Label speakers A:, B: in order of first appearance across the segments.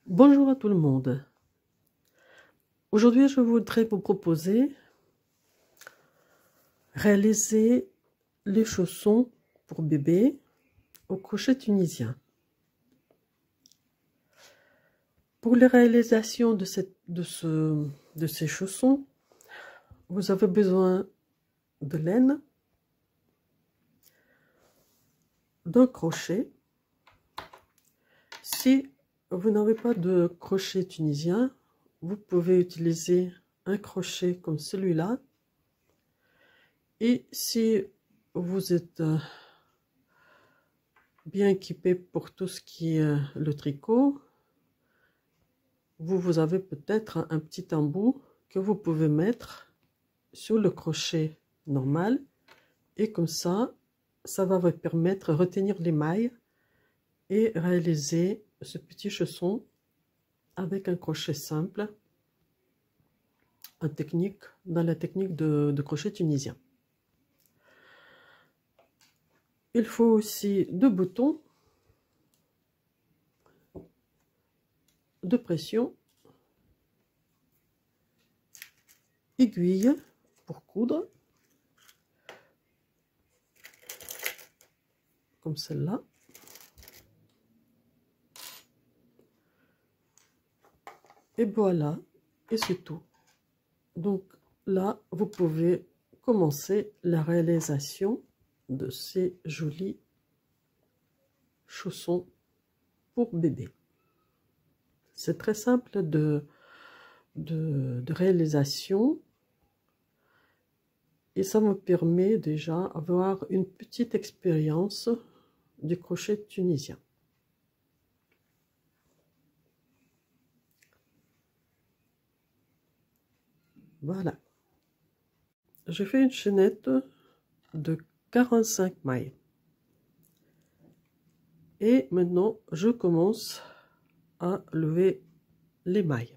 A: Bonjour à tout le monde. Aujourd'hui, je voudrais vous proposer réaliser les chaussons pour bébé au crochet tunisien. Pour la réalisation de ces chaussons, vous avez besoin de laine, d'un crochet. Si vous n'avez pas de crochet tunisien, vous pouvez utiliser un crochet comme celui-là. Et si vous êtes bien équipé pour tout ce qui est le tricot, vous avez peut-être un petit embout que vous pouvez mettre sur le crochet normal, et comme ça va vous permettre de retenir les mailles et réaliser ce petit chausson avec un crochet simple dans la technique de crochet tunisien. Il faut aussi deux boutons de pression, aiguille pour coudre, comme celle-là. Et voilà, et c'est tout. Donc là, vous pouvez commencer la réalisation de ces jolis chaussons pour bébé. C'est très simple de réalisation, et ça me permet déjà d'avoir une petite expérience du crochet tunisien. Voilà. Je fais une chaînette de 45 mailles. Et maintenant, je commence à lever les mailles.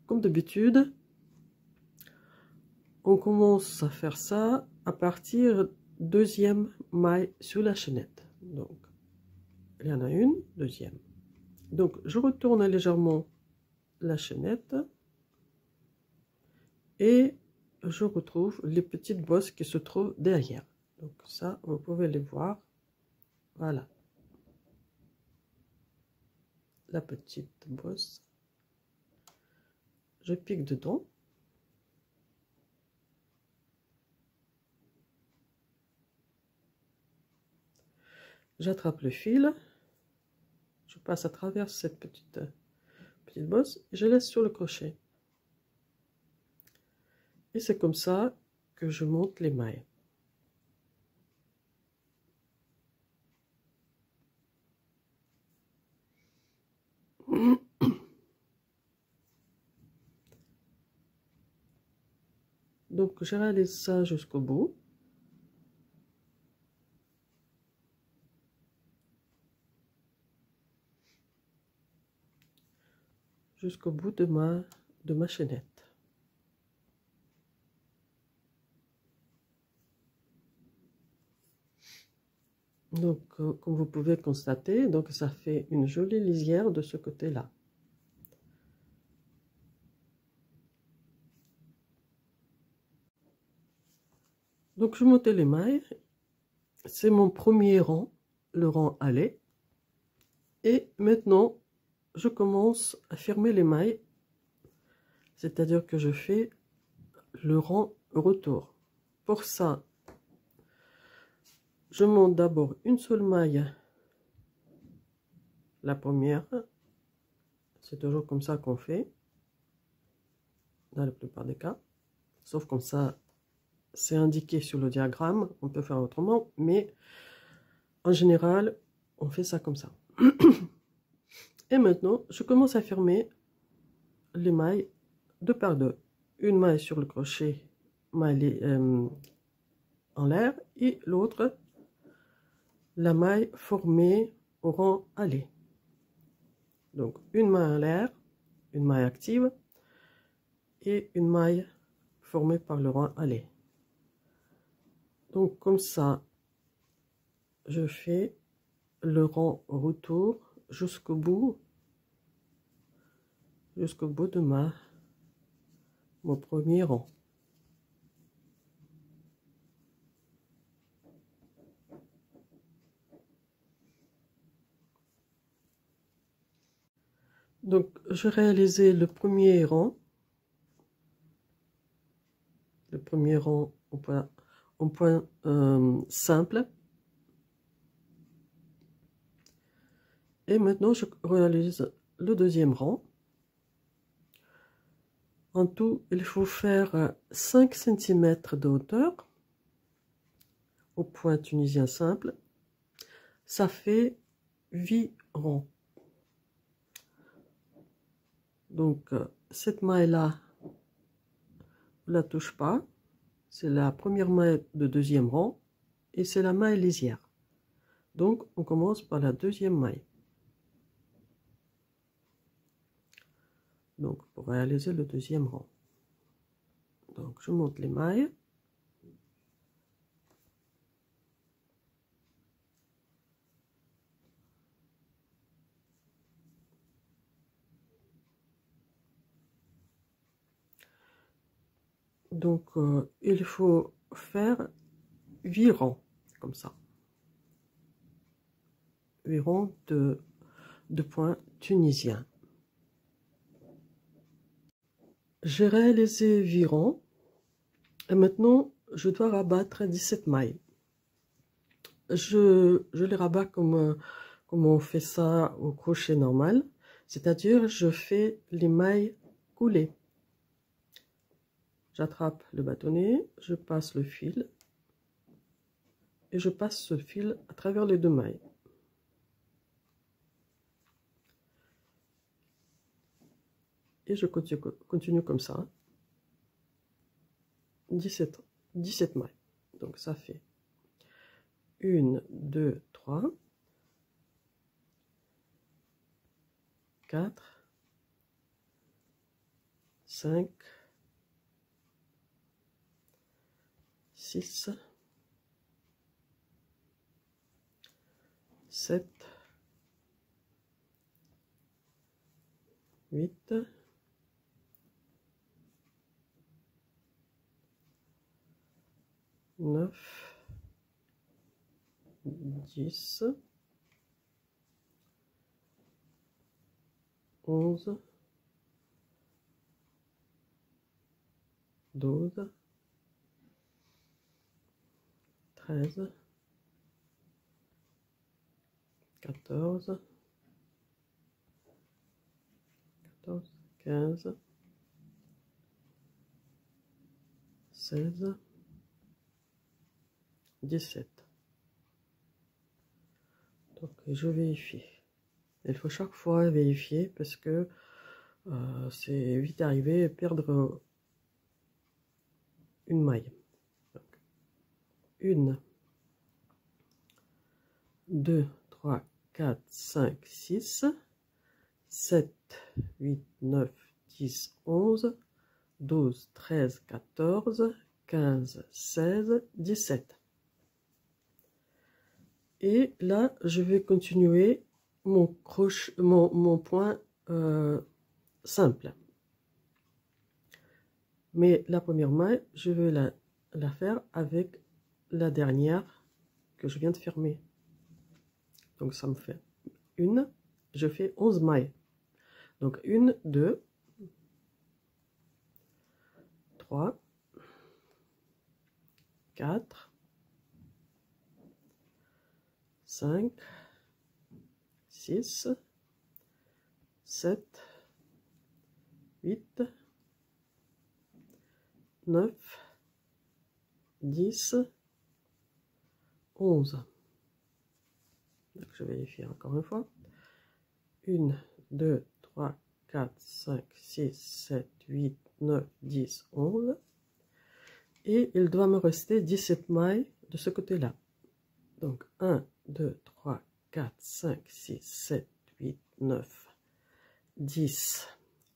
A: Comme d'habitude, on commence à faire ça à partir deuxième maille sur la chaînette. Donc, il y en a une, deuxième. Donc, je retourne légèrement la chaînette et je retrouve les petites bosses qui se trouvent derrière. Donc ça, vous pouvez les voir. Voilà. La petite bosse. Je pique dedans. J'attrape le fil. Je passe à travers cette petite bosse et je laisse sur le crochet. Et c'est comme ça que je monte les mailles. Donc je réalise ça jusqu'au bout. Jusqu'au bout de ma chaînette. Donc, comme vous pouvez constater, donc ça fait une jolie lisière de ce côté-là. Donc, je monte les mailles. C'est mon premier rang, le rang aller. Et maintenant, je commence à fermer les mailles. C'est-à-dire que je fais le rang retour. Pour ça, je monte d'abord une seule maille, la première. C'est toujours comme ça qu'on fait, dans la plupart des cas. Sauf comme ça, c'est indiqué sur le diagramme, on peut faire autrement, mais en général, on fait ça comme ça. Et maintenant, je commence à fermer les mailles deux par deux. Une maille sur le crochet, maille en l'air, et l'autre, la maille formée au rang aller. Donc, une maille en l'air, une maille active, et une maille formée par le rang aller. Donc, comme ça, je fais le rang retour jusqu'au bout jusqu'au bout de mon premier rang. Donc, je réalisais le premier rang en point simple. Et maintenant, je réalise le deuxième rang. En tout, il faut faire 5 cm de hauteur au point tunisien simple. Ça fait 8 rangs. Donc, cette maille-là, on ne la touche pas. C'est la première maille de deuxième rang et c'est la maille lisière. Donc, on commence par la deuxième maille. Donc, pour réaliser le deuxième rang. Donc, je monte les mailles. Donc, il faut faire 8 rangs, comme ça. 8 rangs de points tunisiens. J'ai réalisé 8 rangs. Et maintenant, je dois rabattre 17 mailles. Je les rabats comme on fait ça au crochet normal. C'est-à-dire, je fais les mailles coulées. J'attrape le bâtonnet, je passe le fil et je passe ce fil à travers les deux mailles. Et je continue comme ça. 17 mailles. Donc ça fait 1, 2, 3, 4, 5, 6, 7, 8, 9, 10, 11, 12, 13, 14, 15, 16, 17. Donc, je vérifie. Il faut chaque fois vérifier parce que c'est vite arrivé à perdre une maille. Donc, 1, 2, 3, 4, 5, 6, 7, 8, 9, 10, 11, 12, 13, 14, 15, 16, 17. Et là, je vais continuer mon point simple. Mais la première maille, je vais la faire avec la dernière que je viens de fermer. Donc ça me fait je fais 11 mailles. Donc 1, 2, 3, 4, 5, 6, 7, 8, 9, 10, 11. Donc, je vérifie encore une fois. 1, 2, 3, 4, 5, 6, 7, 8, 9, 10, 11. Et il doit me rester 17 mailles de ce côté-là. Donc 1, 2, 3, 4, 5, 6, 7, 8, 9, 10,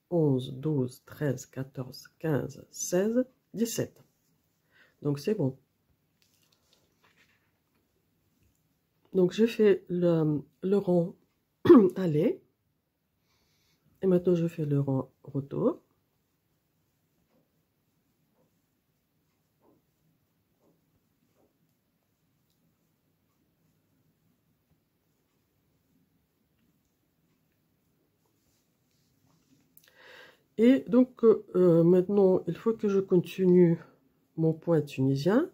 A: 11, 12, 13, 14, 15, 16, 17. Donc c'est bon. Donc j'ai fait le rond aller. Et maintenant, je fais le rang retour. Et donc, maintenant, il faut que je continue mon point tunisien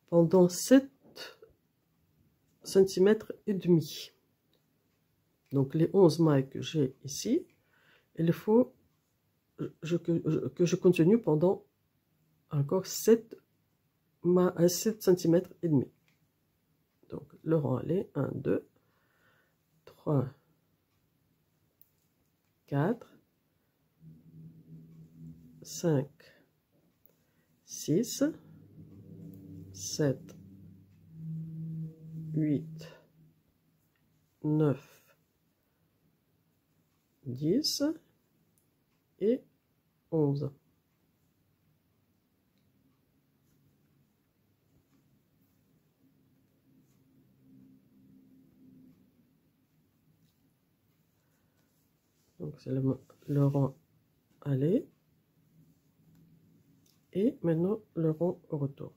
A: pendant 7 cm et demi. Donc, les 11 mailles que j'ai ici, il faut que je continue pendant encore 7 cm et demi. Donc, le rang allait 1, 2, 3, 4, 5, 6, 7, 8, 9, 10 et 11. Donc c'est le rang aller et maintenant le rang au retour.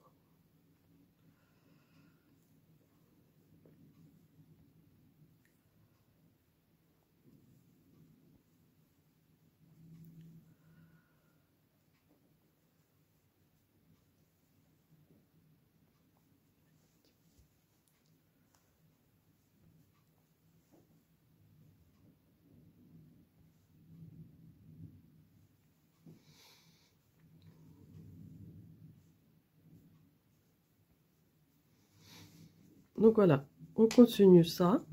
A: Donc voilà, on continue ça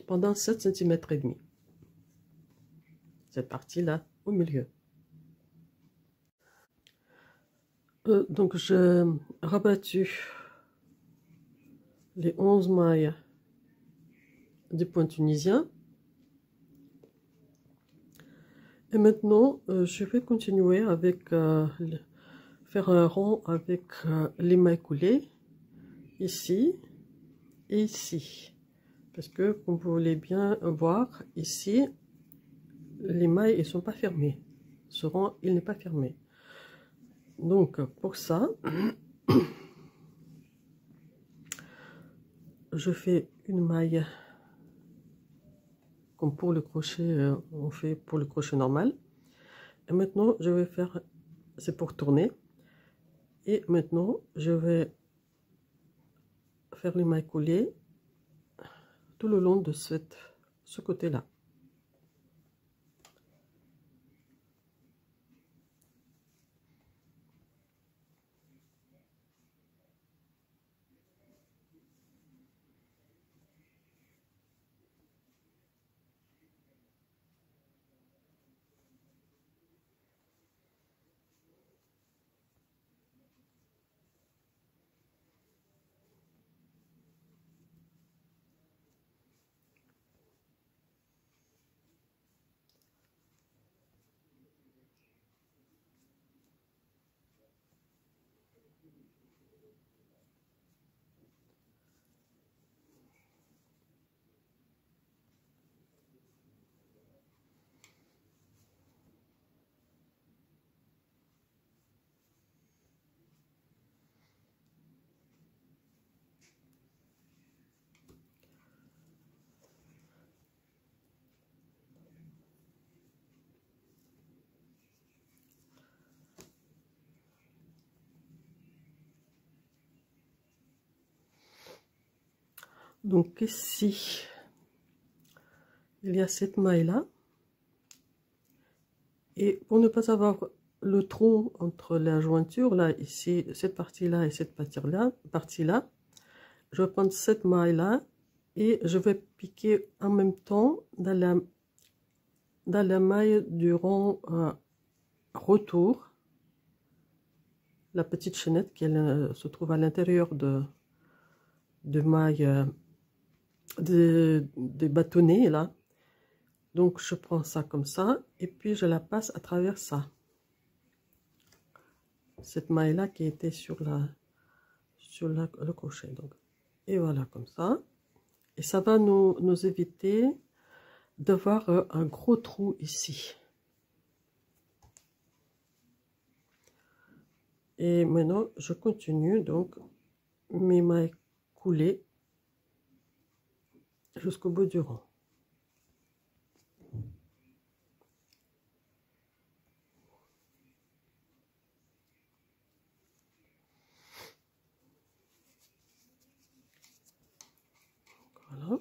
A: pendant 7 cm et demi. Cette partie-là au milieu. Donc je rabattu les 11 mailles du point tunisien. Et maintenant, je vais continuer avec faire un rond avec les mailles coulées ici et ici. Parce que, comme vous voulez bien voir, ici, les mailles ne sont pas fermées. Ce rang, il n'est pas fermé. Donc, pour ça, je fais une maille comme pour le crochet, on fait pour le crochet normal. Et maintenant, je vais faire, c'est pour tourner. Et maintenant, je vais faire les mailles coulées tout le long de ce côté-là. Donc ici, il y a cette maille-là. Et pour ne pas avoir le trou entre la jointure, là, ici, cette partie-là et cette partie-là, je vais prendre cette maille-là et je vais piquer en même temps dans la maille du rang retour, la petite chaînette qui se trouve à l'intérieur de maille des bâtonnets là. Donc je prends ça comme ça et puis je la passe à travers ça, cette maille là qui était sur le crochet. Donc et voilà comme ça, et ça va nous éviter d'avoir un gros trou ici. Et maintenant, je continue donc mes mailles coulées jusqu'au bout du rang. Voilà.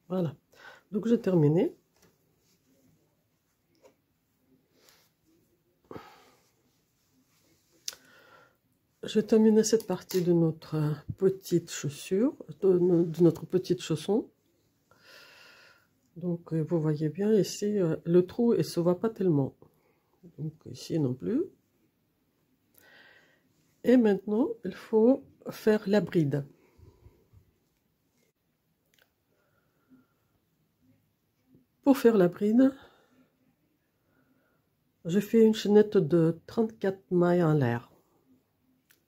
A: Voilà, donc j'ai terminé. J'ai terminé cette partie de notre petite chaussure, de notre petite chausson. Donc vous voyez bien ici, le trou il se voit pas tellement. Donc ici non plus. Et maintenant, il faut faire la bride. Pour faire la bride, je fais une chaînette de 34 mailles en l'air.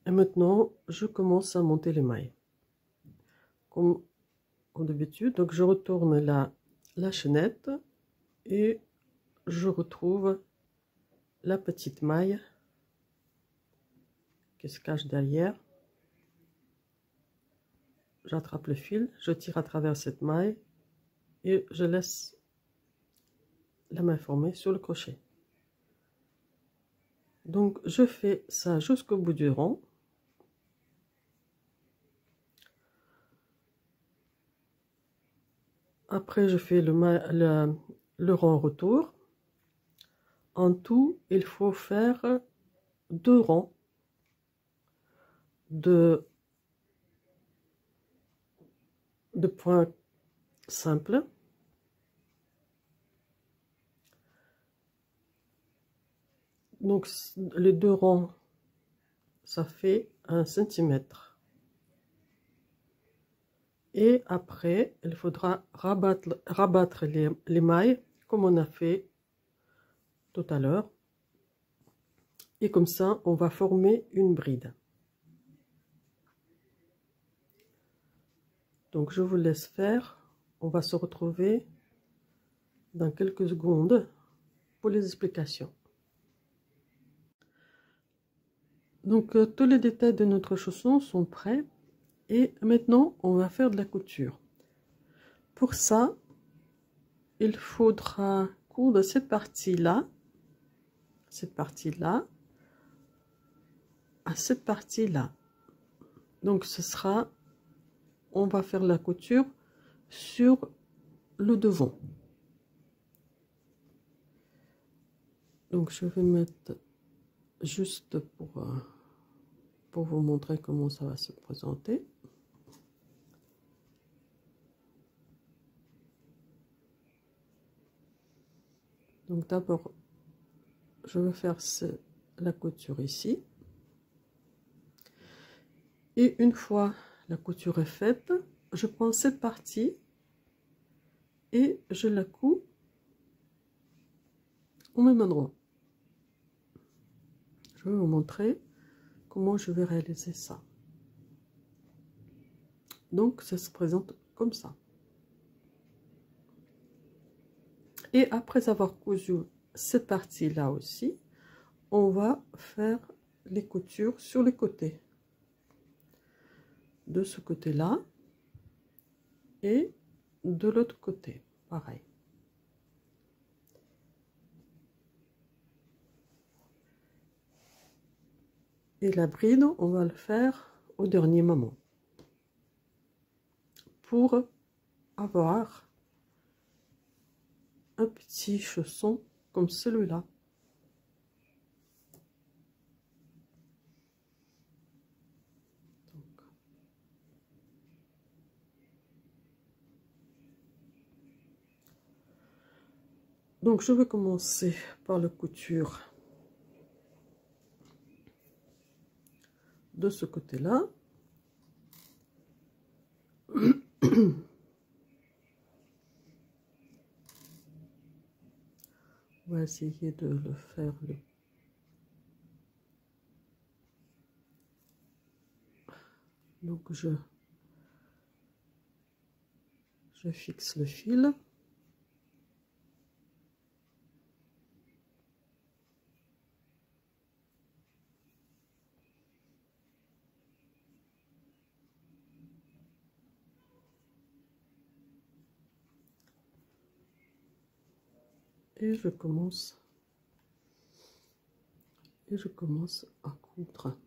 A: Et maintenant, je commence à monter les mailles. Comme d'habitude, donc je retourne la chaînette et je retrouve la petite maille qui se cache derrière. J'attrape le fil, je tire à travers cette maille et je laisse la main formée sur le crochet. Donc je fais ça jusqu'au bout du rang. Après je fais le rang retour. En tout, il faut faire 2 rangs de points simples. Donc les 2 rangs, ça fait 1 centimètre. Et après, il faudra rabattre les mailles comme on a fait tout à l'heure. Et comme ça, on va former une bride. Donc je vous laisse faire. On va se retrouver dans quelques secondes pour les explications. Donc tous les détails de notre chausson sont prêts. Et maintenant, on va faire de la couture. Pour ça, il faudra coudre cette partie-là, à cette partie-là. Donc ce sera, on va faire la couture sur le devant. Donc je vais mettre juste pour vous montrer comment ça va se présenter. Donc d'abord, je vais faire la couture ici. Et une fois la couture est faite, je prends cette partie et je la couds au même endroit. Je vais vous montrer comment je vais réaliser ça. Donc ça se présente comme ça. Et après avoir cousu cette partie là aussi, on va faire les coutures sur les côtés. de ce côté-là et de l'autre côté, pareil. Et la bride, on va le faire au dernier moment pour avoir un petit chausson comme celui-là. Donc je vais commencer par la couture de ce côté-là. On va essayer de le faire donc je fixe le fil. Et je commence à coudre.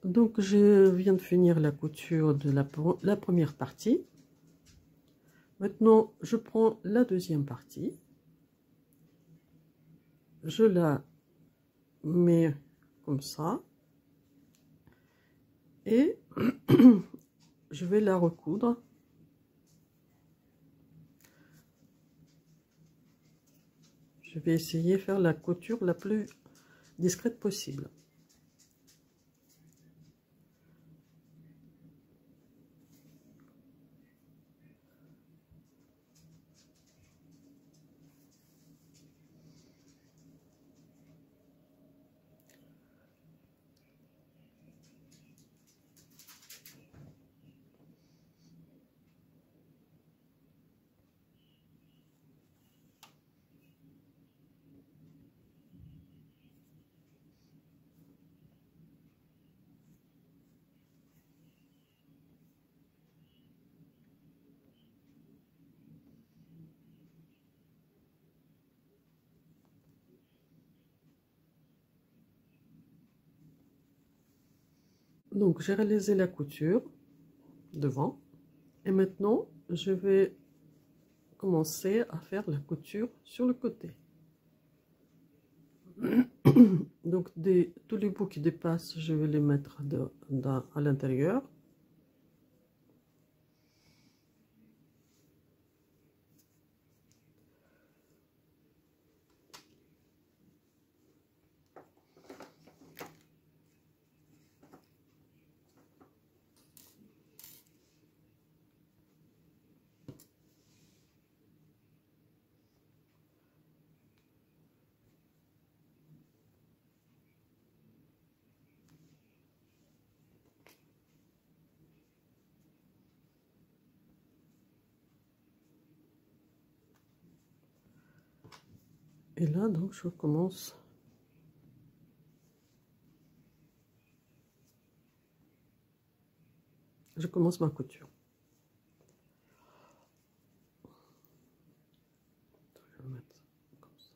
A: Donc je viens de finir la couture de la première partie. Maintenant je prends la deuxième partie, je la mets comme ça et je vais la recoudre. Je vais essayer de faire la couture la plus discrète possible. Donc j'ai réalisé la couture devant et maintenant je vais commencer à faire la couture sur le côté. Donc tous les bouts qui dépassent, je vais les mettre à l'intérieur. Et là, donc, je commence ma couture. Je vais mettre comme ça.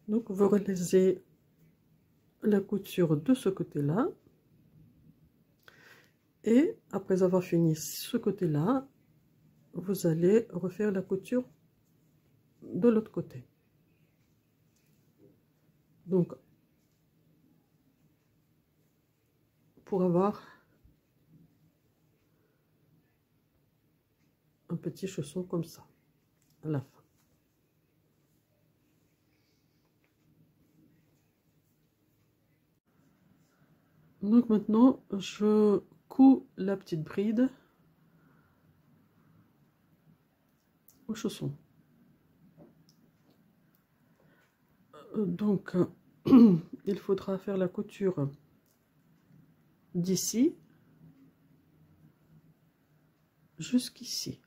A: Donc vous réalisez la couture de ce côté-là. Et après avoir fini ce côté-là, vous allez refaire la couture de l'autre côté. Donc, pour avoir un petit chausson comme ça, à la fin. Donc maintenant, je couds la petite bride au chausson. Donc, il faudra faire la couture d'ici jusqu'ici.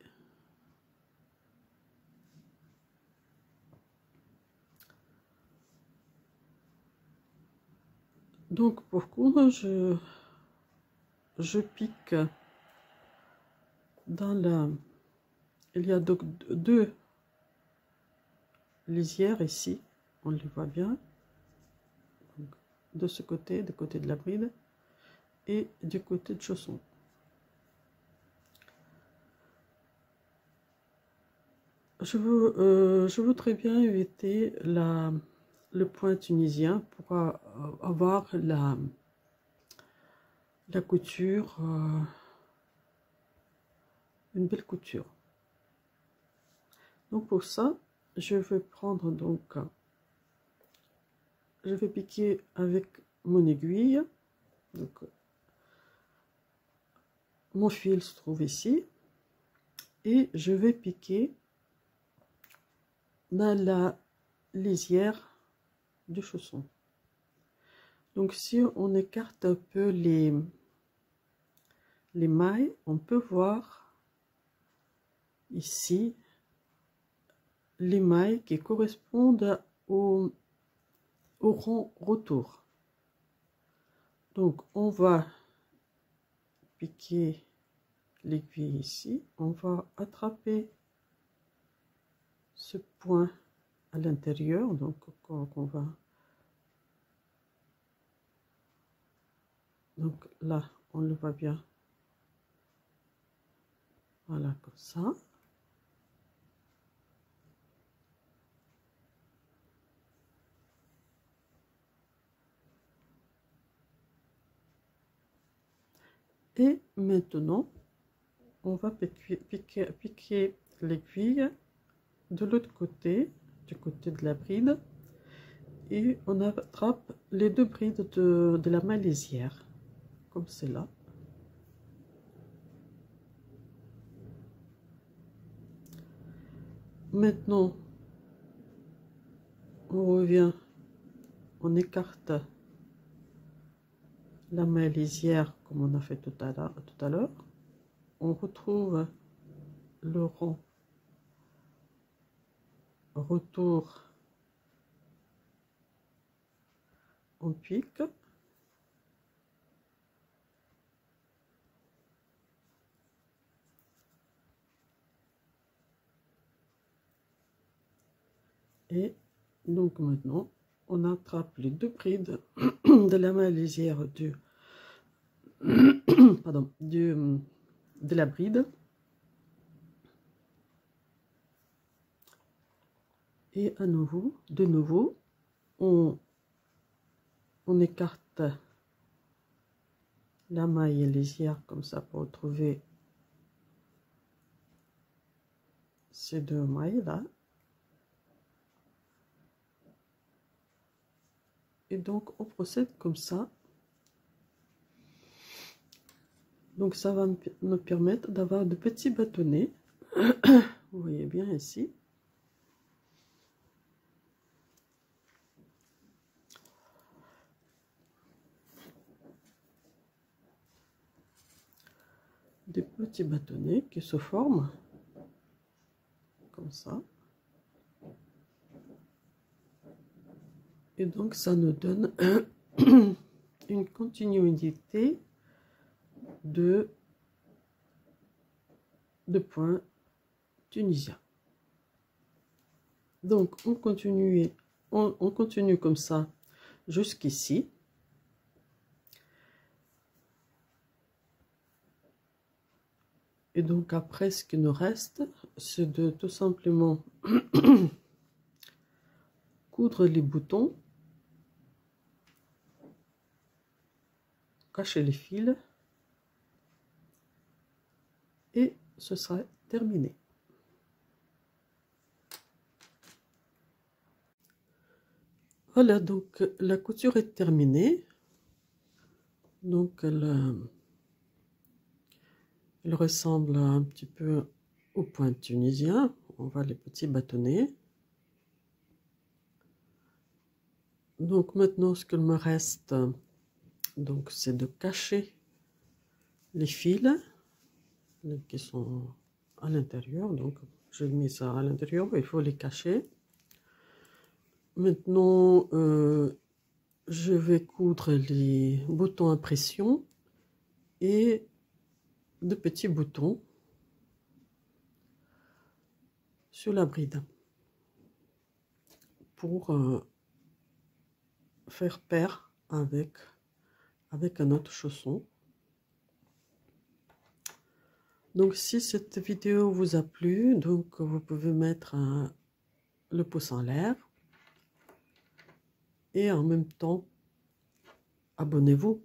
A: Donc, pour coudre, je pique dans la... Il y a donc deux lisières ici, on les voit bien. Donc, de ce côté, du côté de la bride, et du côté de chausson. Je voudrais bien éviter le point tunisien pour avoir la couture, une belle couture. Donc pour ça, je vais prendre donc, je vais piquer avec mon aiguille. Donc, mon fil se trouve ici et je vais piquer dans la lisière du chausson. Donc si on écarte un peu les mailles, on peut voir ici les mailles qui correspondent au rond retour. Donc on va piquer l'aiguille ici, on va attraper ce point à l'intérieur, donc on va, donc là on le voit bien, voilà, comme ça. Et maintenant on va piquer l'aiguille de l'autre côté, du côté de la bride, et on attrape les deux brides de la maille lisière, comme c'est là. Maintenant, on revient, on écarte la maille lisière comme on a fait tout à l'heure. On retrouve le rond retour, on pique. Et donc maintenant, on attrape les deux brides de la maille lisière pardon, de la bride. Et à nouveau, de nouveau, on écarte la maille lisière comme ça pour retrouver ces deux mailles là. Et donc on procède comme ça. Donc ça va me permettre d'avoir de petits bâtonnets. Vous voyez bien ici. Des petits bâtonnets qui se forment comme ça. Et donc ça nous donne une continuité de points tunisiens. Donc on continue on continue comme ça jusqu'ici. Et donc après, ce qui nous reste, c'est de tout simplement coudre les boutons, cacher les fils, et ce sera terminé. Voilà, donc la couture est terminée. Donc elle ressemble un petit peu au point tunisien. On voit les petits bâtonnets. Donc maintenant, ce qu'il me reste, donc, c'est de cacher les fils qui sont à l'intérieur. Donc j'ai mis ça à l'intérieur, il faut les cacher. Maintenant, je vais coudre les boutons à pression et de petits boutons sur la bride pour faire paire avec un autre chausson. Donc si cette vidéo vous a plu, donc vous pouvez mettre le pouce en l'air et en même temps abonnez-vous.